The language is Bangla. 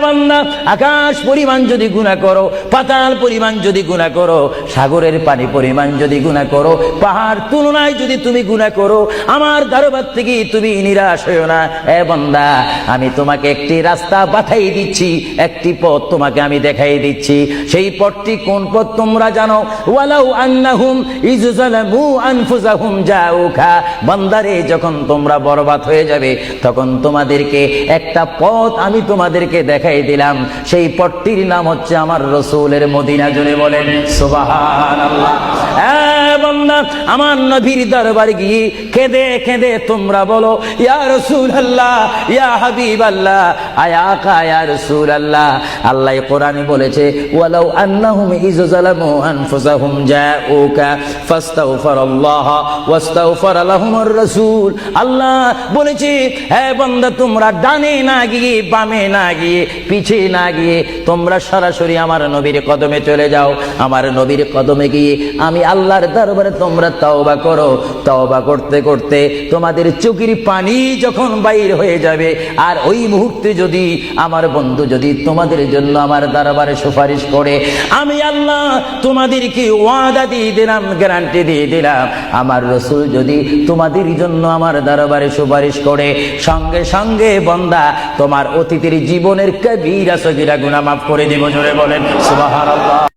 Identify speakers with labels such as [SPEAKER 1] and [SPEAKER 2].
[SPEAKER 1] বান্দা, আকাশ পরিমাণ যদি গুনাহ করো, পাতাল পরিমাণ যদি গুনাহ করো, সাগরের পানি পরিমাণ যদি গুনাহ করো, পাহাড় তুলনায় যদি তুমি গুনাহ করো, আমার দরবার থেকে তুমি নিরাশ হইও না। এ বান্দা, আমি তোমাকে একটি রাস্তা পাঠাই দিচ্ছি, একটি পথ তোমাকে আমি দেখাই দিচ্ছি। সেই পথটি কোন পথ তোমরা জানো? ওয়ালাউ আন্নাহুম ইয যালামু আনফুসাহুম জাউকা। বান্দারে, যখন তোমরা বরবাদ হয়ে যাবে, তখন তোমাদেরকে একটা পথ আমি তোমাদেরকে দেখাই দিলাম। সেই পথটির নাম হচ্ছে আমার রাসূলের মদিনা। জোরে বলেন সুবহানাল্লাহ। বান্দা, আমার নবীর দরবারে গিয়ে কেঁদে কেঁদে তোমরা বলো, ইয়া রাসূলুল্লাহ, ইয়া হাবিবাল্লাহ, আয়া কা ইয়া রাসূলুল্লাহ। আল্লাহ কোরআনে বলেছে, ওয়ালাউ আন্নাহুম ইয যালামু আনফুসাহুম জাউকা ফাস্তাগফিরুল্লাহ ওয়াস্তাগফার লাহুমুর রাসূল। আল্লাহ বলেছে, হে বান্দা, তোমরা ডানে না গিয়ে, বামে না গিয়ে, পিছে না গিয়ে তোমরা সরাসরি আমার নবীর কদমে চলে যাও। আমার নবীর কদমে গিয়ে আমি আল্লাহর দরবারে তোমরা তওবা করো। তওবা করতে করতে তোমাদের চোখের পানি যখন বাইর হয়ে যাবে, আর ওই মুহূর্তে যদি আমার বন্ধু যদি তোমাদের জন্য আমার দরবারে সুপারিশ করে, আমি আল্লাহ তোমাদেরকে ওয়াদা দিয়ে দিলাম, গ্যারান্টি দিয়ে দিলাম, আমার রাসূল যদি তোমাদের জন্য আমার দরবারে সুপারিশ করে, সঙ্গে সঙ্গে বান্দা তোমার অতীতের জীবনের কবিরা সগীরা গুনাহ মাফ করে দিব। জোরে বলেন সুবহানাল্লাহ।